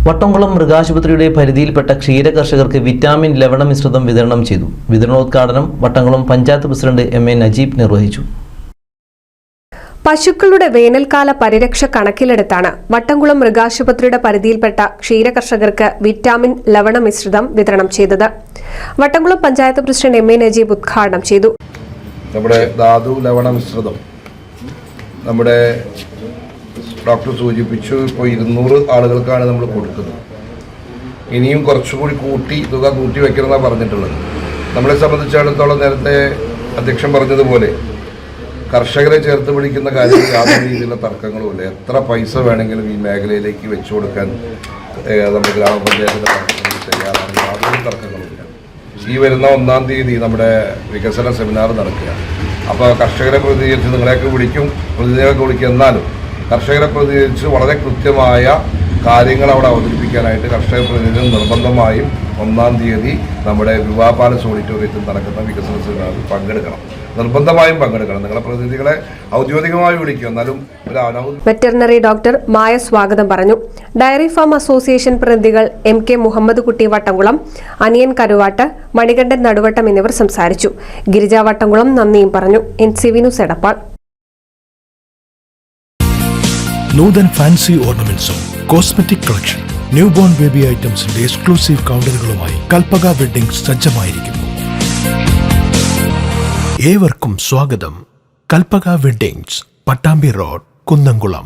Vattamkulam മൃഗാശുപത്രിയുടെ പരിധിയിൽപ്പെട്ട ക്ഷീരകർഷകർക്ക് vitamin ലവണ മിശ്രിതം വിതരണം ചെയ്തു. വിതരണോദ്ഘാടനം വട്ടംകുളം പഞ്ചായത്ത് പ്രസിഡന്റ് MA നജീബ് നിർവഹിച്ചു. പശുക്കളുടെ വേനൽക്കാല പരിരക്ഷ കണക്കിലെടുത്താണ് വട്ടംകുളം മൃഗാശുപത്രിയുടെ പരിധിയിൽപ്പെട്ട ക്ഷീരകർഷകർക്ക് വിറ്റാമിൻ ലവണ മിശ്രിതം വിതരണം ചെയ്തത്. വട്ടംകുളം പഞ്ചായത്ത് പ്രസിഡന്റ് MA നജീബ് ഉദ്ഘാടനം ചെയ്തു. നമ്മുടെ ധാതു ലവണ മിശ്രിതം നമ്മുടെ ഡോക്ടർ സൂചിപ്പിച്ചു, ഇപ്പോൾ 200 ആളുകൾക്കാണ് നമ്മൾ കൊടുക്കുന്നത്. ഇനിയും കുറച്ചുകൂടി തുക കൂട്ടി വെക്കണമെന്നാണ് പറഞ്ഞിട്ടുള്ളത്. നമ്മളെ സംബന്ധിച്ചിടത്തോളം നേരത്തെ അധ്യക്ഷൻ പറഞ്ഞതുപോലെ കർഷകരെ ചേർത്ത് പിടിക്കുന്ന കാര്യത്തിൽ യാതൊരു രീതിയിലുള്ള തർക്കങ്ങളുമില്ല. എത്ര പൈസ വേണമെങ്കിലും ഈ മേഖലയിലേക്ക് വെച്ചു കൊടുക്കാൻ നമ്മുടെ ഗ്രാമപഞ്ചായത്തിൻ്റെ തയ്യാറാണ്. യാതൊരു തർക്കങ്ങളുമില്ല. ഈ വരുന്ന 1-ാം തീയതി നമ്മുടെ വികസന സെമിനാർ നടക്കുക. അപ്പോൾ കർഷകരെ പ്രതിനിധീകരിച്ച് നിങ്ങളെയൊക്കെ വിളിക്കും. എന്നാലും കർഷകരെ പ്രതിനിധീകരിച്ച് വളരെ കൃത്യമായ കാര്യങ്ങൾ അവിടെ അവതരിപ്പിക്കാനായിട്ട് കർഷക പ്രതിനിധികൾ നിർബന്ധമായും 1-ാം തീയതി നമ്മുടെ വിവാഹ പാലസ് ഓഡിറ്റോറിയത്തിൽ നടക്കുന്ന വികസന സെമിനാറിൽ നിർബന്ധമായും പങ്കെടുക്കണം. നിങ്ങളെ പ്രതിനിധികളെ ഔദ്യോഗികമായി വിളിക്കും. എന്നാലും വെറ്ററിനറി ഡോക്ടർ മായ സ്വാഗതം പറഞ്ഞു. ഡയറി ഫാം അസോസിയേഷൻ പ്രതിനിധികൾ MK മുഹമ്മദ് കുട്ടി വട്ടംകുളം, അനിയൻ കരുവാട്ട്, മണികണ്ഠൻ നടുവട്ടം എന്നിവർ സംസാരിച്ചു. ഗിരിജ വട്ടംകുളം നന്ദിയും പറഞ്ഞു. NCV news Edappal. Noothan fancy ഓർണമെന്റ്സും cosmetic collection, new born baby ഐറ്റംസിന്റെ എക്സ്ക്ലൂസീവ് കൗണ്ടറുകളുമായി കൽപ്പക വെഡ്ഡിംഗ് സജ്ജമായിരിക്കുന്നു. ഏവർക്കും സ്വാഗതം. Kalpaka weddings, Pattambi road, Kunnamkulam.